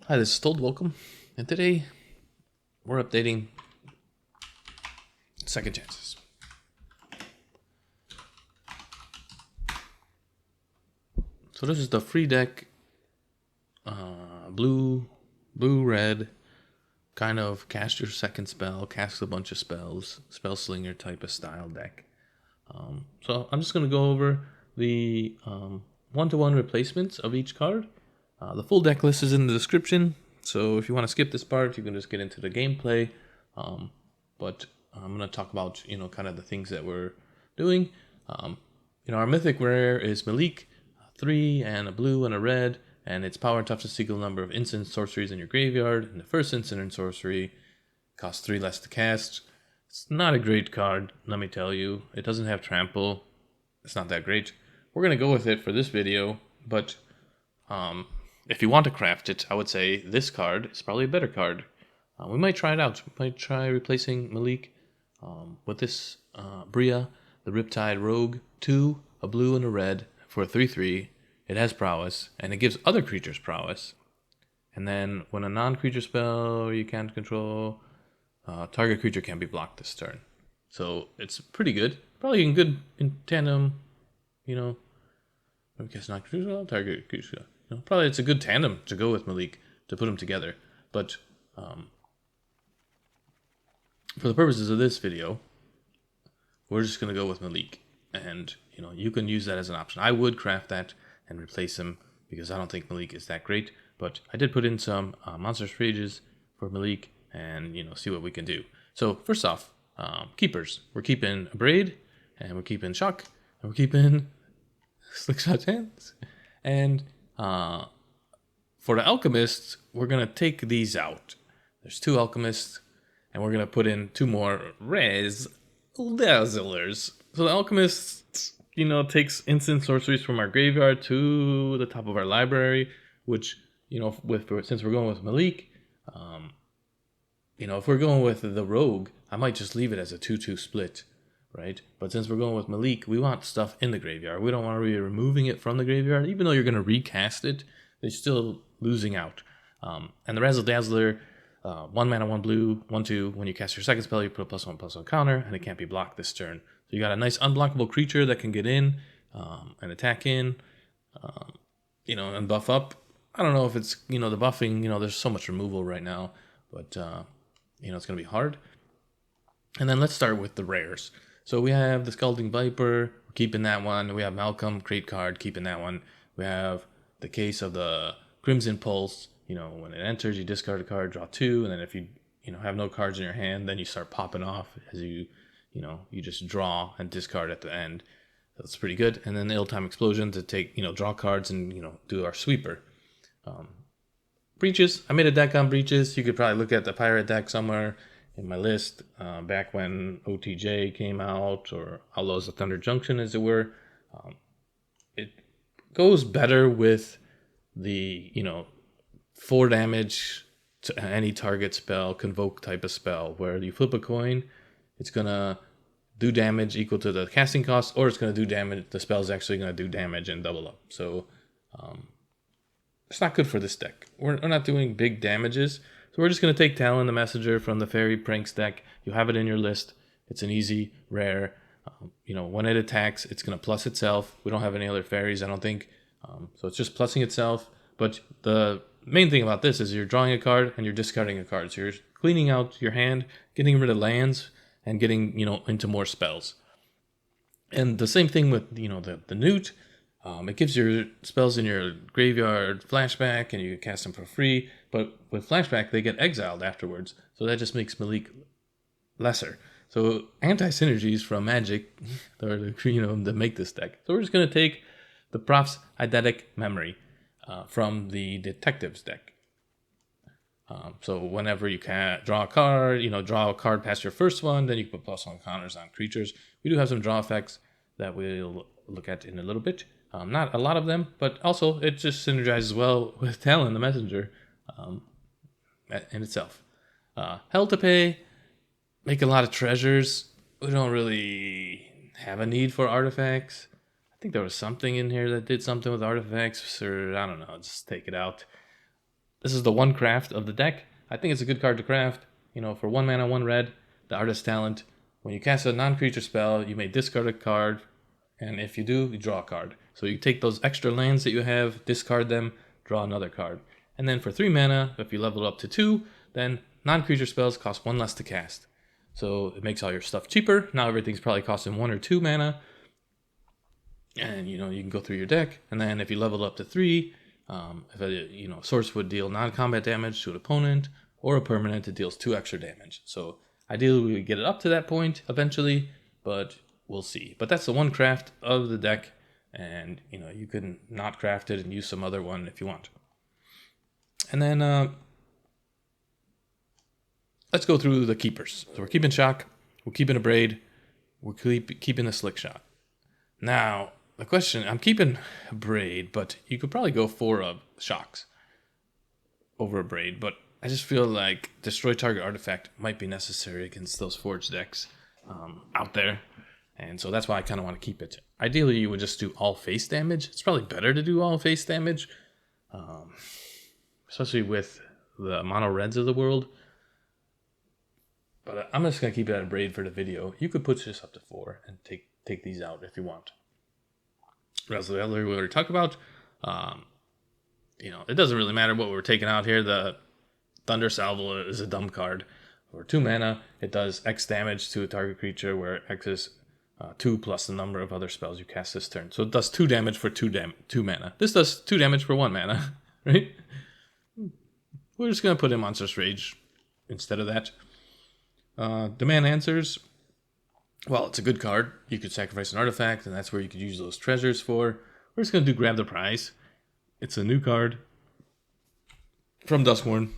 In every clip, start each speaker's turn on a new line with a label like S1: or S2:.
S1: Hi, this is Told. Welcome. And today we're updating Second Chances. So this is the free deck, blue, red, kind of cast your second spell, cast a bunch of spells, spell slinger type of style deck. So I'm just going to go over the one-to-one replacements of each card. The full deck list is in the description, so if you want to skip this part, you can just get into the gameplay. But I'm going to talk about, kind of the things that we're doing. Our mythic rare is Malik, 3 and a blue and a red, and its power and toughness equal number of instant sorceries in your graveyard. And the first instant and sorcery costs 3 less to cast. It's not a great card, let me tell you. It doesn't have trample. It's not that great. We're going to go with it for this video, but if you want to craft it, I would say this card is probably a better card. We might try it out. We might try replacing Malik with this Bria, the Riptide Rogue, 2, a blue and a red for a 3/3. It has prowess, and it gives other creatures prowess. And then when a non-creature spell you can't control, target creature can't be blocked this turn. So it's pretty good. Probably good in tandem, I guess not creature, target creature. Probably it's a good tandem to go with Malik, to put them together. But for the purposes of this video, we're just going to go with Malik. And, you can use that as an option. I would craft that and replace him because I don't think Malik is that great. But I did put in some monstrous rages for Malik and, see what we can do. So first off, keepers. We're keeping Braid, and we're keeping Shock, and we're keeping Slickshot Hands. And for the Alchemists, we're going to take these out. There's 2 Alchemists, and we're going to put in 2 more Res Dazzlers. So the Alchemists, takes instant sorceries from our graveyard to the top of our library, which, since we're going with Malik, if we're going with the Rogue, I might just leave it as a 2-2 split, right? But since we're going with Malik, we want stuff in the graveyard. We don't want to be removing it from the graveyard. Even though you're going to recast it, they're still losing out. And the Razzle Dazzler, 1 mana, 1 blue, 1/2. When you cast your second spell, you put a +1/+1 counter, and it can't be blocked this turn. So you got a nice unblockable creature that can get in and attack in, and buff up. I don't know if it's, the buffing, there's so much removal right now, but, it's going to be hard. And then let's start with the rares. So we have the Scalding Viper, we're keeping that one. We have Malcolm, great card, keeping that one. We have the case of the Crimson Pulse. When it enters, you discard a card, draw 2, and then if you, have no cards in your hand, then you start popping off as you just draw and discard at the end. That's pretty good. And then the Ill-Time Explosion to take, draw cards and, do our sweeper. Breaches. I made a deck on Breaches. You could probably look at the Pirate deck somewhere in my list back when OTJ came out, or Outlaws of Thunder Junction, as it were. It goes better with the, 4 damage to any target spell, convoke type of spell, where you flip a coin, it's going to do damage equal to the casting cost, or it's going to do damage. The spell's actually going to do damage and double up. So it's not good for this deck. We're not doing big damages. So we're just going to take Talon the Messenger from the Fairy Pranks deck. You have it in your list. It's an easy, rare. When it attacks, it's going to plus itself. We don't have any other fairies, I don't think. So it's just plussing itself. But the main thing about this is you're drawing a card and you're discarding a card. So you're cleaning out your hand, getting rid of lands, and getting, into more spells. And the same thing with, the Newt. It gives your spells in your graveyard flashback, and you can cast them for free. But with flashback, they get exiled afterwards. So that just makes Malik lesser. So anti-synergies from Magic are, to make this deck. So we're just going to take the Prof's Eidetic Memory from the Detectives deck. So whenever you can draw a card, draw a card past your first one, then you can put +1 counters on creatures. We do have some draw effects that we'll look at in a little bit. Not a lot of them, but also it just synergizes well with Talon the Messenger in itself. Hell to Pay, make a lot of treasures. We don't really have a need for artifacts. I think there was something in here that did something with artifacts, or I don't know, just take it out. This is the one craft of the deck. I think it's a good card to craft. You know, for 1 mana, 1 red, the Artist Talent. When you cast a non-creature spell, you may discard a card, and if you do, you draw a card. So you take those extra lands that you have, discard them, draw another card. And then for 3 mana, if you level up to 2, then non-creature spells cost 1 less to cast. So it makes all your stuff cheaper. Now everything's probably costing 1 or 2 mana. And, you know, you can go through your deck. And then if you level up to 3, if a source would deal non-combat damage to an opponent, or a permanent, it deals 2 extra damage. So ideally we would get it up to that point eventually, but we'll see. But that's the one craft of the deck, and you know, you can not craft it and use some other one if you want. And then let's go through the keepers. So we're keeping Shock, we're keeping a Braid, we're keeping a Slick Shot. Now, the question, I'm keeping a Braid, but you could probably go for Shocks over a Braid, but I just feel like Destroy Target Artifact might be necessary against those Forge decks out there. And so that's why I kind of want to keep it. Ideally, you would just do all face damage. It's probably better to do all face damage, especially with the mono reds of the world. But I'm just going to keep it at a Braid for the video. You could push this up to 4 and take these out if you want. As the other we already talked about, you know, it doesn't really matter what we're taking out here. The Thunder Salvo is a dumb card. For 2 mana, it does X damage to a target creature, where X is 2 plus the number of other spells you cast this turn. So it does 2 damage for 2 mana. This does 2 damage for 1 mana, right? We're just going to put in Monstrous Rage instead of that. Demand Answers. Well, it's a good card. You could sacrifice an artifact, and that's where you could use those treasures for. We're just going to do Grab the Prize. It's a new card from DuskmourN.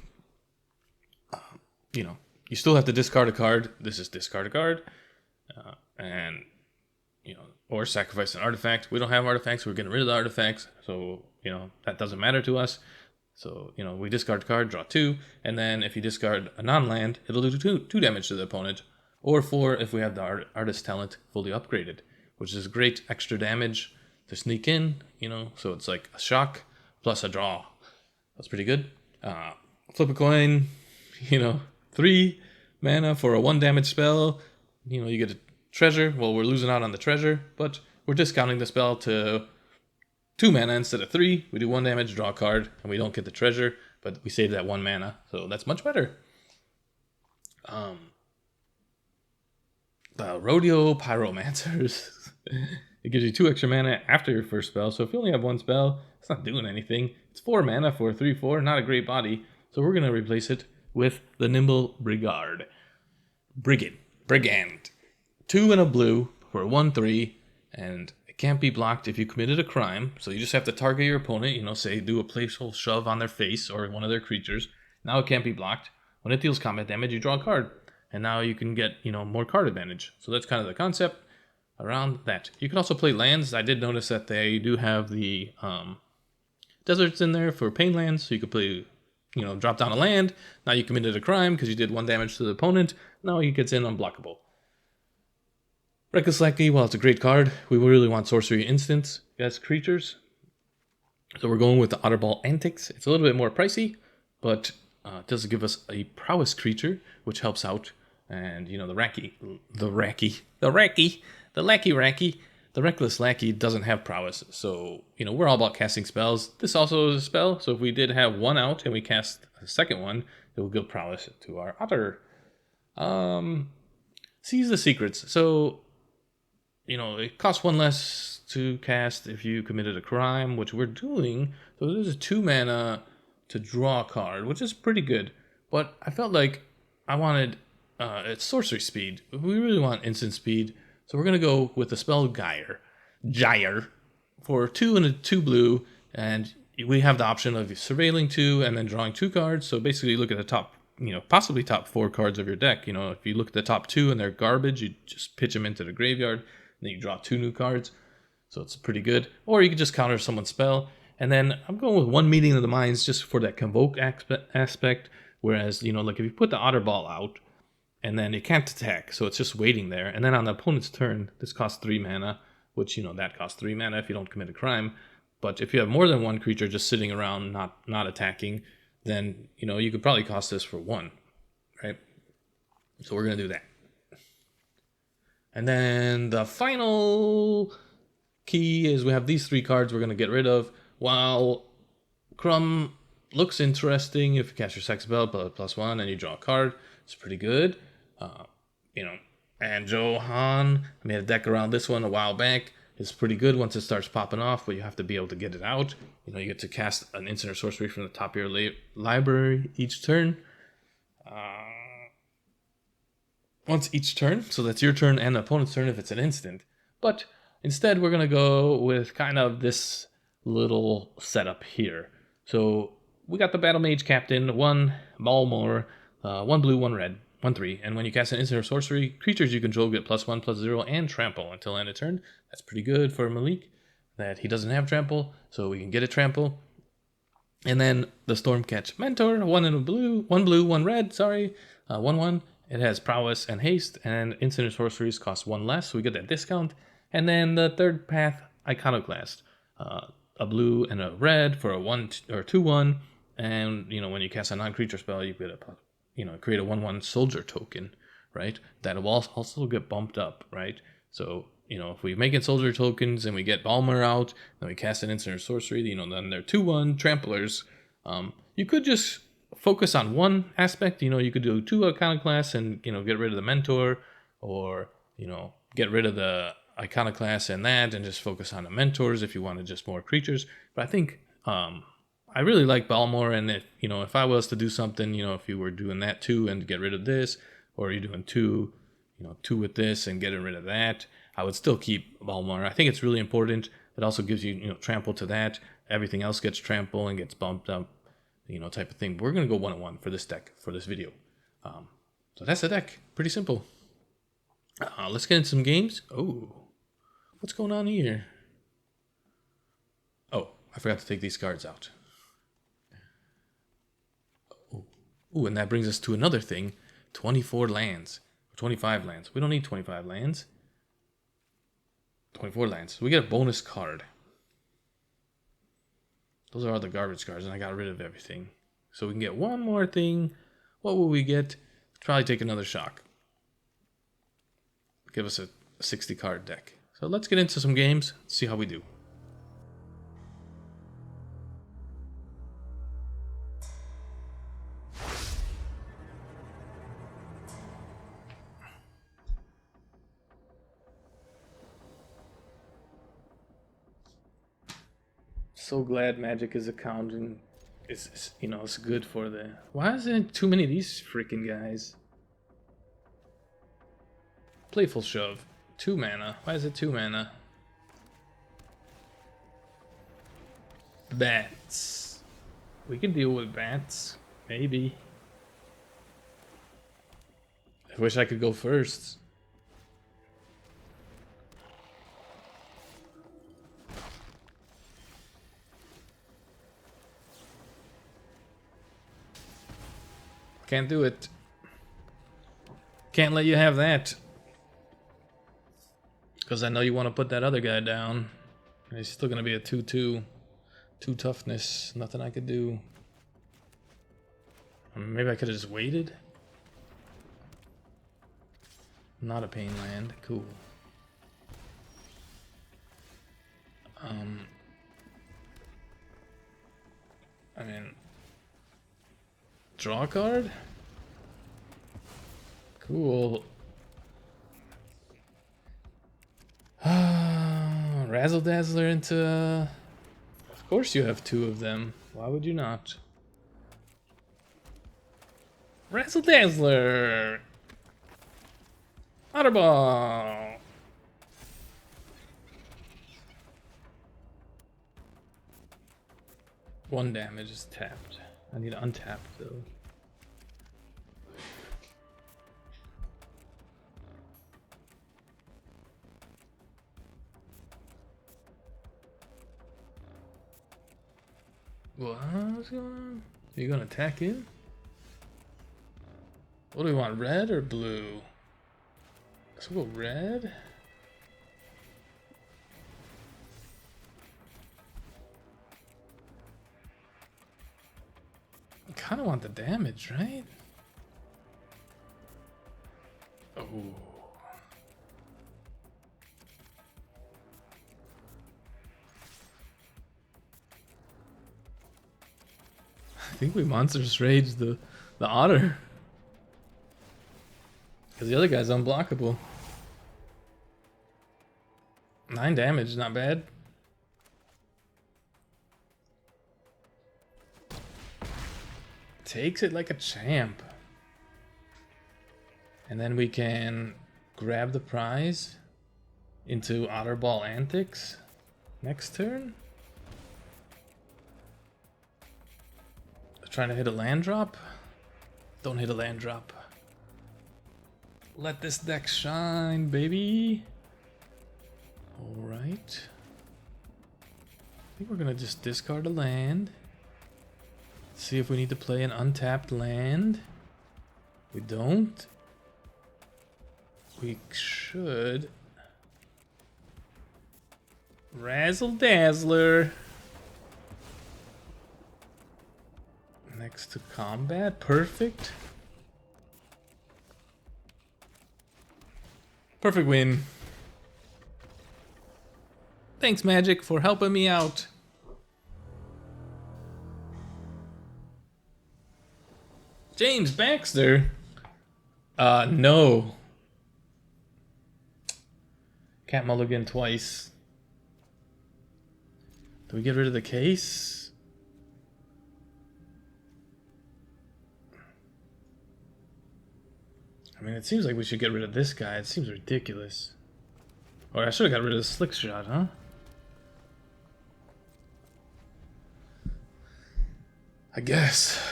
S1: You know, you still have to discard a card. This is discard a card. And, you know, or sacrifice an artifact. We don't have artifacts. We're getting rid of the artifacts. So, you know, that doesn't matter to us. So, you know, we discard a card, draw 2. And then if you discard a non-land, it'll do 2 damage to the opponent. Or 4 if we have the Artist Talent fully upgraded, which is great extra damage to sneak in, you know. So it's like a shock plus a draw. That's pretty good. Flip a coin, you know, 3 mana for a 1 damage spell. You know, you get a treasure. Well, we're losing out on the treasure, but we're discounting the spell to 2 mana instead of 3. We do 1 damage, draw a card, and we don't get the treasure, but we save that 1 mana. So that's much better. The Rodeo Pyromancers. It gives you 2 extra mana after your first spell. So if you only have 1 spell, it's not doing anything. It's 4 mana for a 3/4, not a great body. So we're going to replace it with the Nimble Brigand. 2 and a blue for a 1/3, and it can't be blocked if you committed a crime. So you just have to target your opponent, you know, say do a playful shove on their face or one of their creatures. Now it can't be blocked. When it deals combat damage, you draw a card. And now you can get, you know, more card advantage. So that's kind of the concept around that. You can also play lands. I did notice that they do have the deserts in there for pain lands. So you could play, you know, drop down a land. Now you committed a crime because you did 1 damage to the opponent. Now he gets in unblockable. Reckless Lackey, well, it's a great card. We really want sorcery instants as creatures. So we're going with the Otterball Antics. It's a little bit more pricey, but it does give us a prowess creature, which helps out. And, you know, the Reckless Lackey doesn't have prowess. So, you know, we're all about casting spells. This also is a spell. So if we did have 1 out and we cast a second one, it will give prowess to our Otter. Seize the Secrets. So, you know, it costs 1 less to cast if you committed a crime, which we're doing. So there's a 2 mana to draw a card, which is pretty good. But I felt like I wanted it's sorcery speed. We really want instant speed, so we're gonna go with the spell Gyre for 2 and a 2 blue, and we have the option of surveilling 2 and then drawing 2 cards. So basically, look at the top, you know, possibly top 4 cards of your deck. You know, if you look at the top 2 and they're garbage, you just pitch them into the graveyard, and then you draw 2 new cards. So it's pretty good. Or you can just counter someone's spell. And then I'm going with 1 Meeting of the Minds just for that convoke aspect. Whereas, you know, like if you put the Otterball out, and then it can't attack, so it's just waiting there. And then on the opponent's turn, this costs 3 mana, which, you know, that costs 3 mana if you don't commit a crime. But if you have more than 1 creature just sitting around not attacking, then, you know, you could probably cost this for 1, right? So we're going to do that. And then the final key is we have these 3 cards we're going to get rid of. While Crumb looks interesting, if you cast your Sex Bell, +1, and you draw a card, it's pretty good. You know, and Johan, I made a deck around this one a while back. It's pretty good once it starts popping off, but you have to be able to get it out. You know, you get to cast an instant or sorcery from the top of your library each turn. Once each turn, so that's your turn and the opponent's turn if it's an instant. But instead, we're going to go with kind of this little setup here. So we got the Battle Mage Captain, 1 Balmor, 1 blue, 1 red, 1/3. And when you cast an instant or sorcery, creatures you control get +1, +0, and trample until end of turn. That's pretty good for Malik, that he doesn't have trample, so we can get a trample. And then the Stormcatch Mentor, 1 in a blue, 1 blue, 1 red, 1/1. It has prowess and haste, and instant or sorceries cost 1 less, so we get that discount. And then the third path, Iconoclast, a blue and a red for a 1 or 2/1. And you know, when you cast a non-creature spell, you get create a 1/1 soldier token, right? That will also get bumped up, right? So you know, if we make it soldier tokens and we get Balmer out, then we cast an instant or sorcery, you know, then they're 2/1 tramplers. You could just focus on one aspect. You know, you could do 2 Iconoclasts and, you know, get rid of the Mentor, or, you know, get rid of the Iconoclasts and that and just focus on the Mentors if you wanted just more creatures. But I think I really like Balmor, and if, you know, if I was to do something, you know, if you were doing that too and get rid of this, or you're doing 2 with this and getting rid of that, I would still keep Balmor. I think it's really important. It also gives you, you know, trample to that. Everything else gets trample and gets bumped up, you know, type of thing. But we're going to go 1/1 for this deck, for this video. So that's the deck. Pretty simple. Let's get into some games. Oh, what's going on here? Oh, I forgot to take these cards out. Oh, and that brings us to another thing. 24 lands. 25 lands. We don't need 25 lands. 24 lands. So we get a bonus card. Those are all the garbage cards, and I got rid of everything. So we can get one more thing. What will we get? Probably take another shock. Give us a 60 card deck. So let's get into some games, see how we do. So glad Magic is accounting. It's you know, it's good for the... Why is there too many of these freaking guys? Playful Shove. 2 mana. Why is it 2 mana? Bats. We can deal with bats. Maybe. I wish I could go first. Can't do it. Can't let you have that. Because I know you want to put that other guy down. He's still going to be a 2/2. 2 toughness. Nothing I could do. Maybe I could have just waited. Not a pain land. Cool. I mean... Draw a card? Cool. Razzle Dazzler into... Of course you have 2 of them. Why would you not? Razzle Dazzler! Otterball! One damage is tapped. I need to untap though. What's going on? Are you gonna attack him? What do we want, red or blue? Let's go red. kind of want the damage, right? Oh. I think we Monstrous Rage the otter. Because the other guy's unblockable. 9 damage, not bad. Takes it like a champ. And then we can grab the prize into Otterball Antics next turn. Trying to hit a land drop. Don't hit a land drop. Let this deck shine, baby. Alright. I think we're gonna just discard a land. See if we need to play an untapped land. We don't. We should. Razzle Dazzler. Next to combat. Perfect. Perfect win. Thanks, Magic, for helping me out. James Baxter? No. Can't mulligan twice. Do we get rid of the case? I mean, it seems like we should get rid of this guy. It seems ridiculous. Or I should have got rid of the slick shot, huh? I guess.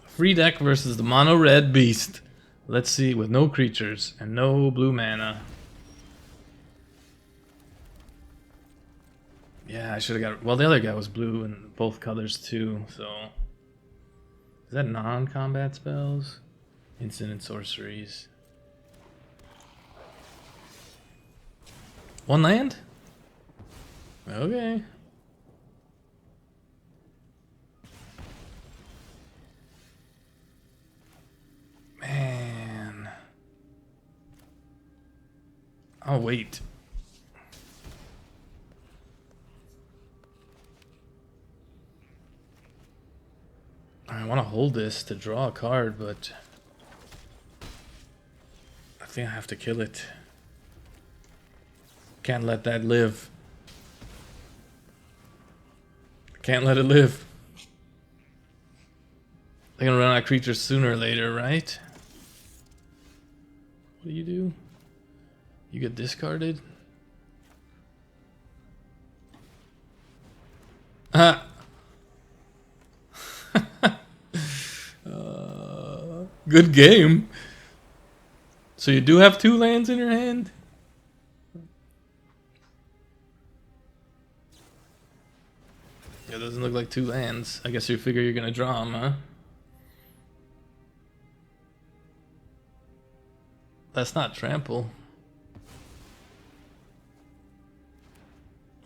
S1: Free deck versus the mono red beast. Let's see, with no creatures and no blue mana. Yeah, I should have got. Well, the other guy was blue in both colors too, so. Is that non-combat spells? Instant and sorceries. One land? Okay. Man. I'll wait. I want to hold this to draw a card, but I think I have to kill it. Can't let that live. Can't let it live. They're gonna run out of creatures sooner or later, right? What do? You get discarded? Ah! Good game. So you do have 2 lands in your hand? Yeah, it doesn't look like 2 lands. I guess you figure you're gonna draw them, huh? That's not trample.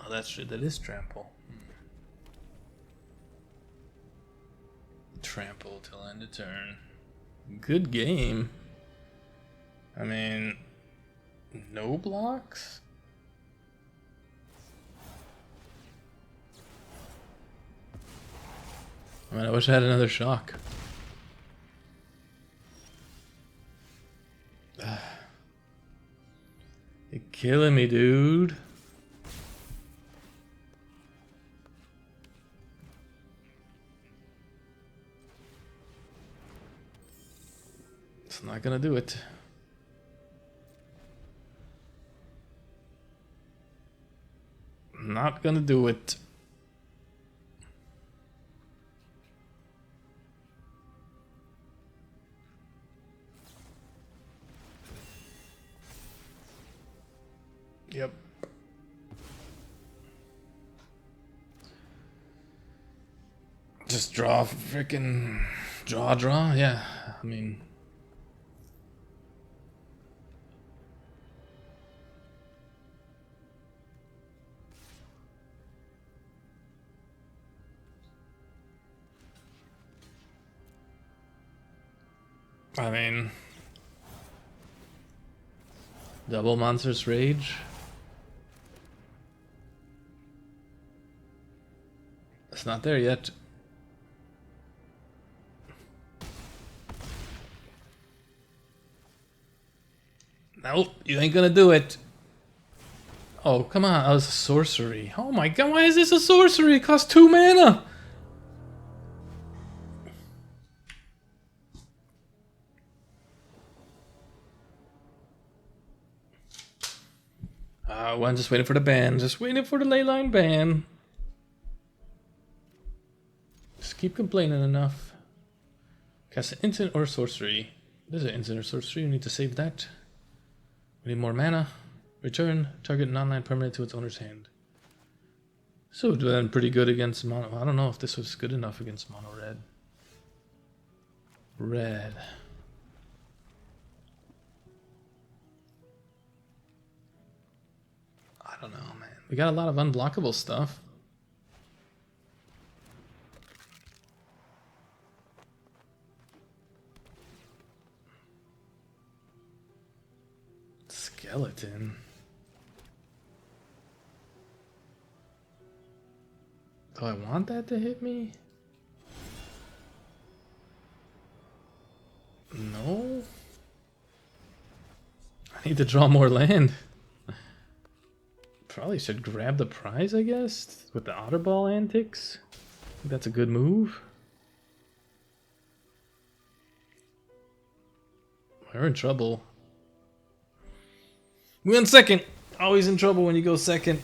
S1: Oh, that's true. That is trample. Trample till end of turn. Good game. I mean, no blocks? I mean, I wish I had another shock. You're killing me, dude. It's not gonna do it. Not gonna do it. Yep. Just draw freaking draw. Yeah, I mean. I mean, double Monstrous Rage. It's not there yet. Nope, you ain't gonna do it. Oh, come on, that was a sorcery. Oh my god, why is this a sorcery? It costs 2 mana! Well, I'm just waiting for the ban. Just waiting for the leyline ban. Just keep complaining enough. Cast an instant or sorcery. There's an instant or sorcery. We need to save that. We need more mana. Return target non-land permanent to its owner's hand. So it's been pretty good against mono. I don't know if this was good enough against mono red. Red. I don't know, man. We got a lot of unblockable stuff. Skeleton. Do I want that to hit me? No. I need to draw more land. Probably should grab the prize, I guess, with the otter ball antics. I think that's a good move. We're in trouble. We went second. Always in trouble when you go second.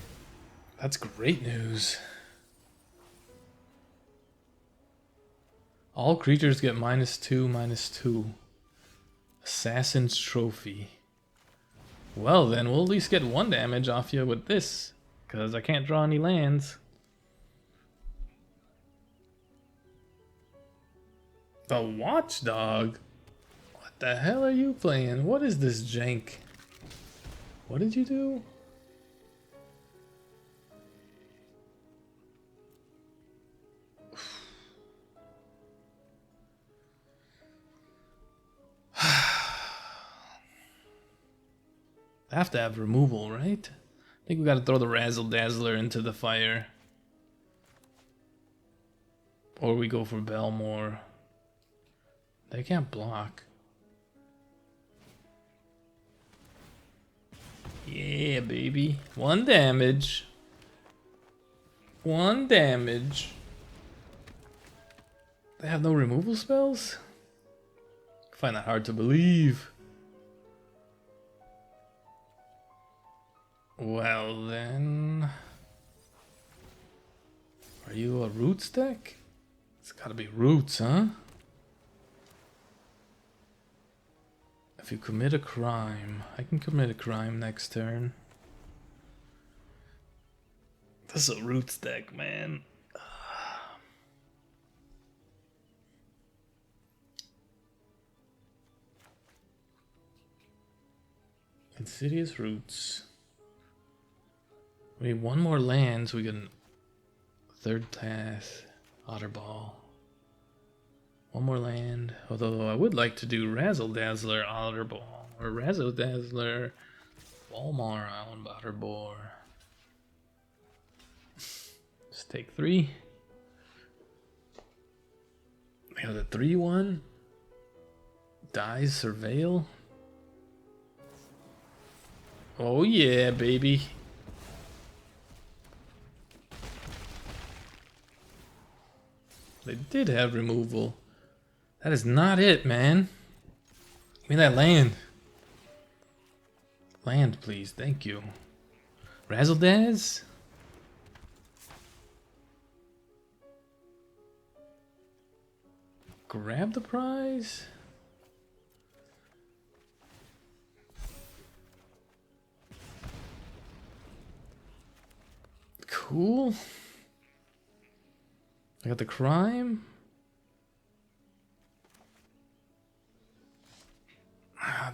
S1: That's great news. All creatures get -2/-2. Assassin's Trophy. Well then, we'll at least get 1 damage off you with this, because I can't draw any lands. The Watchdog? What the hell are you playing? What is this jank? What did you do? I have to have removal, right? I think we gotta throw the Razzle Dazzler into the fire. Or we go for Belmore. They can't block. Yeah, baby. 1 damage. 1 damage. They have no removal spells? I find that hard to believe. Well then... Are you a roots deck? It's gotta be roots, huh? If you commit a crime, I can commit a crime next turn. This is a roots deck, man. Insidious Roots. We need 1 more land so we can 3rd path, Otterball. 1 more land, although I would like to do Razzle Dazzler Otterball, or Razzle Dazzler Walmart Island Otterball. Let's take 3. We have the 3/1. Dies Surveil. Oh yeah, baby. They did have removal. That is not it, man. Give me that land. Land, please. Thank you. Razzle Dazz? Grab the prize? Cool. I got the crime.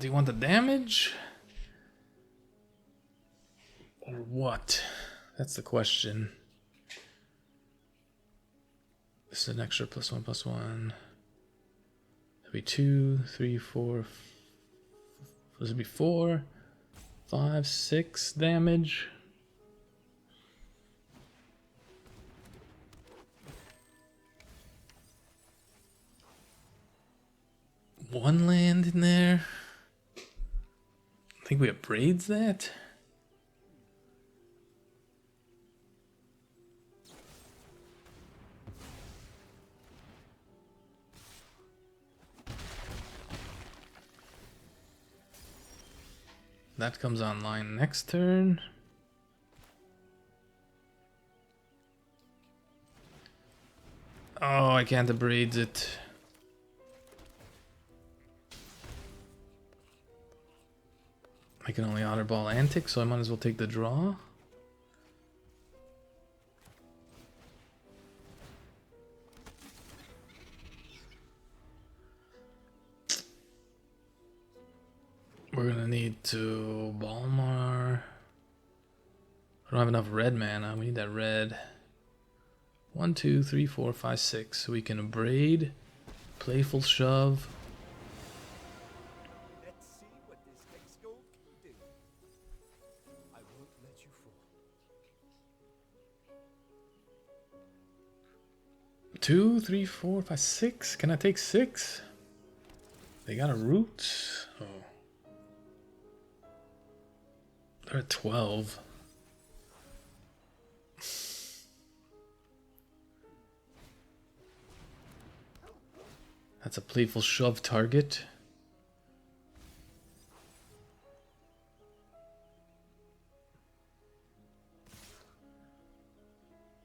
S1: Do you want the damage? Or what? That's the question. This is an extra +1/+1. It'll be 2, 3, 4. This would be 4, 5, 6 damage. One land in there. I think we upgrades that. That comes online next turn. Oh, I can't abrade it. I can only honor ball antic, so I might as well take the draw. We're gonna need to Balmar. I don't have enough red mana. We need that red. 1, 2, 3, 4, 5, 6. So we can abrade, playful shove.
S2: Let's see what this next goal can do. I won't let you fall.
S1: 2, 3, 4, 5, 6. Can I take 6? They got a root. Oh. They're at 12. That's a playful shove target.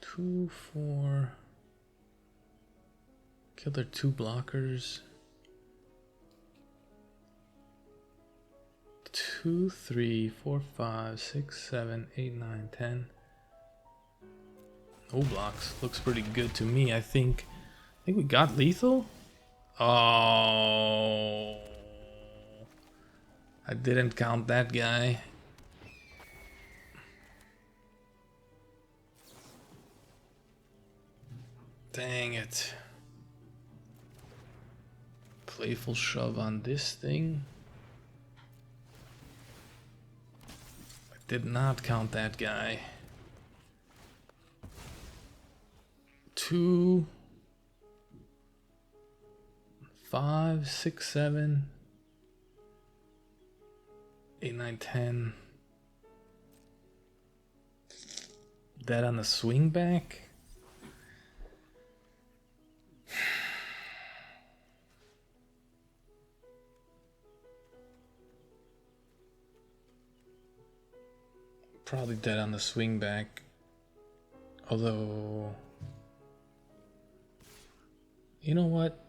S1: Two, 4. Kill their 2 blockers. 2, 3, 4, 5, 6, 7, 8, 9, 10. No blocks. Looks pretty good to me. I think we got lethal. Oh, I didn't count that guy. Dang it. Playful shove on this thing. I did not count that guy. 2, 5, 6, 7, 8, 9, 10. That on the swing back. Probably dead on the swing back. Although, you know what?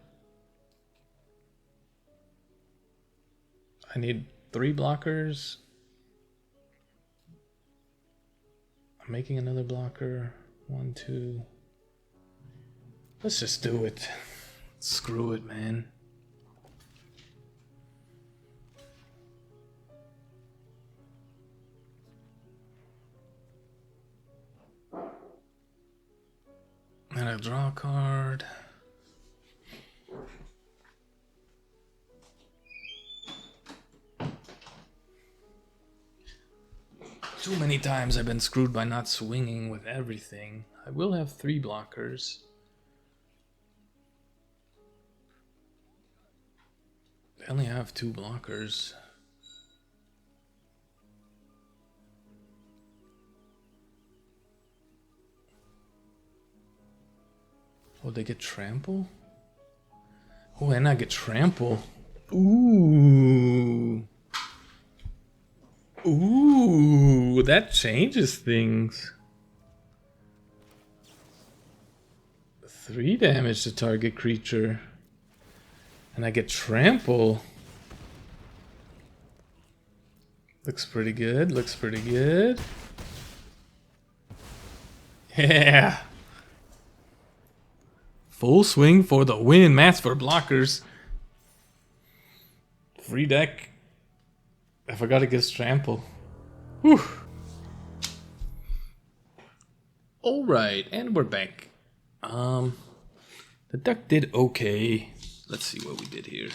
S1: I need 3 blockers. I'm making another blocker. 1, 2. Let's just do it. Screw it, man. And I draw a card. Too many times I've been screwed by not swinging with everything. I will have 3 blockers. I only have 2 blockers. Oh, they get trample? Oh, and I get trample. Ooh. Ooh, that changes things. 3 damage to target creature. And I get trample. Looks pretty good, looks pretty good. Yeah. Full swing for the win. Mats for blockers. Free deck. I forgot it gives trample. Whew. Alright, and we're back. The deck did okay. let's see what we did here.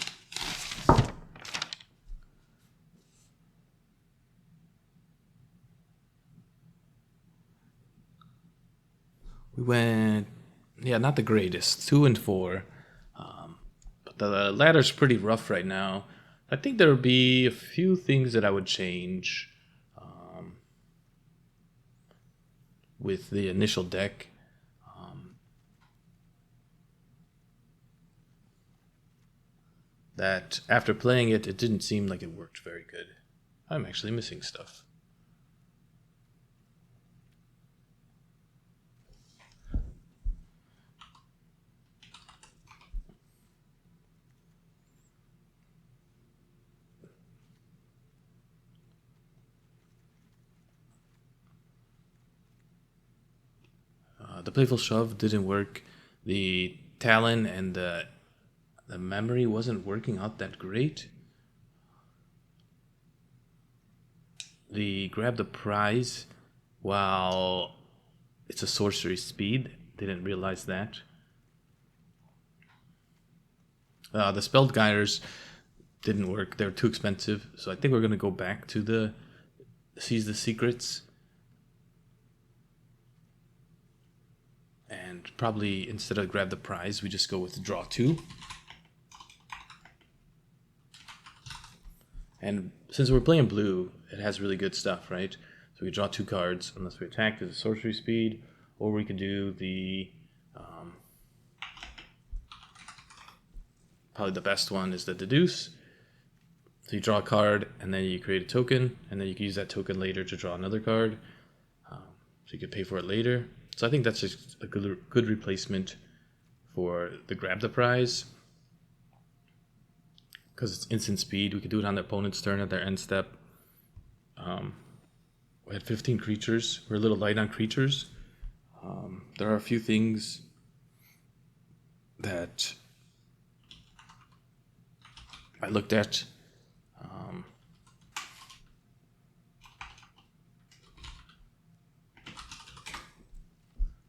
S1: We went, yeah, not the greatest, 2 and 4. But the ladder's pretty rough right now. I think there would be a few things that I would change with the initial deck. That after playing it, it didn't seem like it worked very good. I'm actually missing stuff. The Playful Shove didn't work. The Talon and the memory wasn't working out that great. The Grab the Prize, while it's a sorcery speed, didn't realize that. The Spelled Gyres didn't work. They're too expensive. So I think we're going to go back to the Seize the Secrets. And probably instead of Grab the Prize, we just go with Draw 2. And since we're playing blue, it has really good stuff, right? So we draw 2 cards unless we attack as a sorcery speed, or we could do the probably the best one is the Deduce. So you draw a card, and then you create a token, and then you can use that token later to draw another card. So you could pay for it later. So I think that's just a good replacement for the Grab the Prize. Because it's instant speed, we could do it on the opponent's turn at their end step. We had 15 creatures. We're a little light on creatures. There are a few things that I looked at.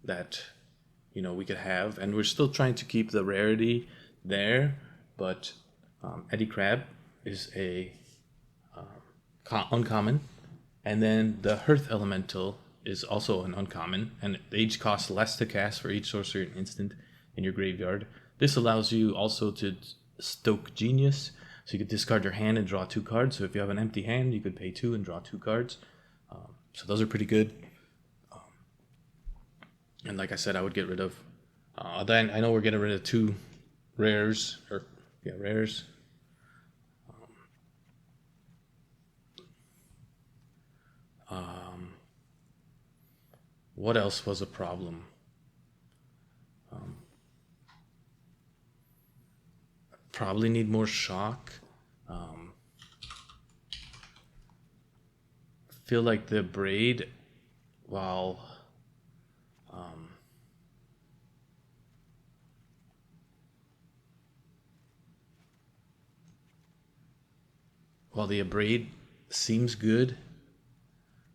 S1: That we could have, and we're still trying to keep the rarity there, but Eddie Crab is a uncommon, and then the Hearth Elemental is also an uncommon, and they each cost less to cast for each sorcery and instant in your graveyard. This allows you also to stoke Genius, so you could discard your hand and draw 2 cards. So if you have an empty hand, you could pay 2 and draw 2 cards. So those are pretty good. And like I said, I would get rid of. Then I know we're getting rid of 2 rares, rares. What else was a problem? Probably need more shock. Feel like the braid, while the abrade seems good,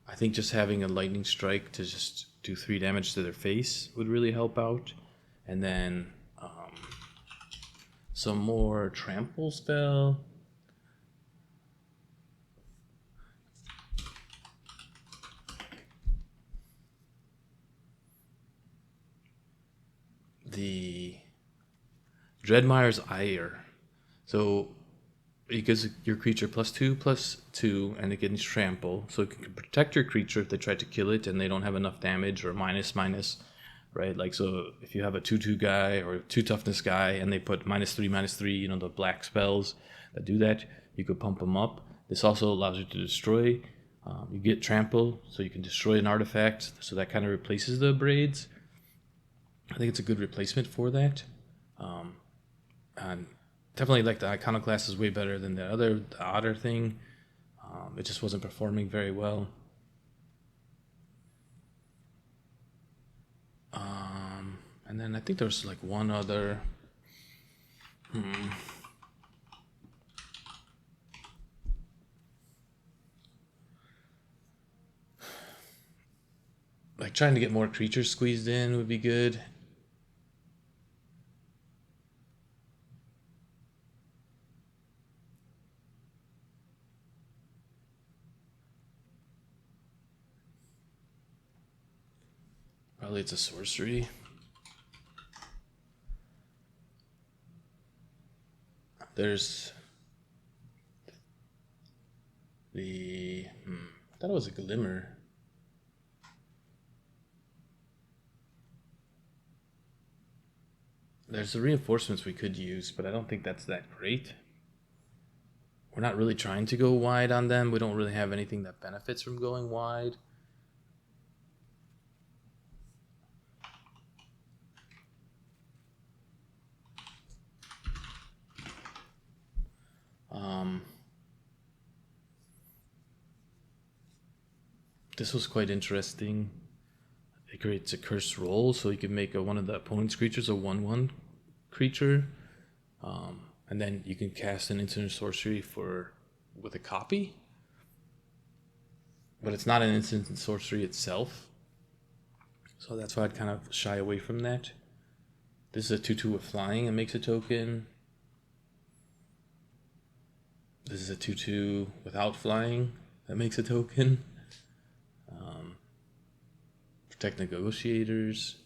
S1: I think just having a lightning strike to just do 3 damage to their face would really help out. And then some more trample spell. The Dreadmire's Ire. So it gives your creature +2/+2, and it gets trample, so it can protect your creature if they try to kill it and they don't have enough damage, or minus, right? Like, so if you have a 2/2 guy or a 2 toughness guy and they put -3/-3, the black spells that do that, you could pump them up. This also allows you to destroy. You get trample, so you can destroy an artifact, so that kind of replaces the braids. I think it's a good replacement for that. And definitely, like, the Iconoclast is way better than the Otter thing. It just wasn't performing very well. And then I think there was like one other. Like, trying to get more creatures squeezed in would be good. Probably it's a sorcery. There's the... I thought it was a glimmer. There's the reinforcements we could use, but I don't think that's that great. We're not really trying to go wide on them. We don't really have anything that benefits from going wide. This was quite interesting. It creates a cursed roll, so you can make one of the opponent's creatures a 1/1 creature, and then you can cast an instant sorcery with a copy. But it's not an instant sorcery itself, so that's why I'd kind of shy away from that. This is a 2/2 with flying and makes a token. This is a 2/2 without flying that makes a token. Protect negotiators.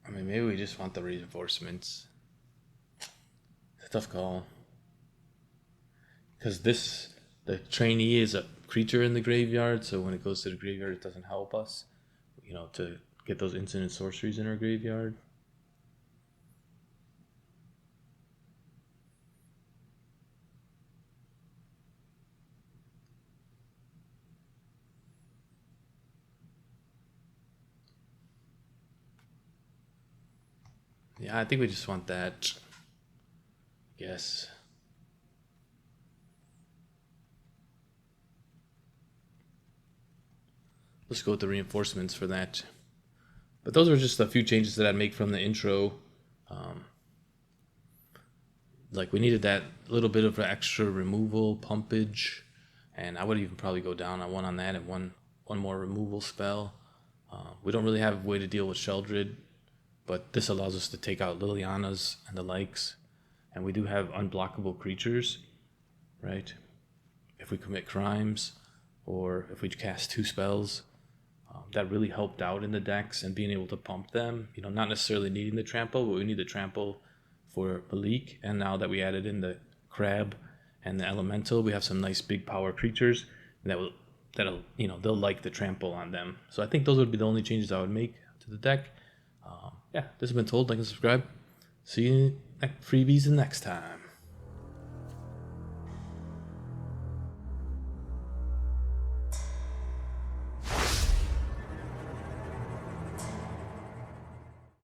S1: I mean, maybe we just want the reinforcements. It's a tough call. Because the trainee is a creature in the graveyard, so when it goes to the graveyard, it doesn't help us, to get those instant sorceries in our graveyard. Yeah, I think we just want that. Yes. Let's go with the reinforcements for that. But those are just a few changes that I'd make from the intro. Like we needed that little bit of extra removal, pumpage, and I would even probably go down on one on that and one more removal spell. We don't really have a way to deal with Sheldred, but this allows us to take out Liliana's and the likes. And we do have unblockable creatures, right? If we commit crimes, or if we cast 2 spells, that really helped out in the decks and being able to pump them. Not necessarily needing the trample, but we need the trample for Malik. And now that we added in the crab and the elemental, we have some nice big power creatures that'll they'll like the trample on them. So I think those would be the only changes I would make to the deck. Yeah, this has been Told. Like and subscribe. See you freebies the next time.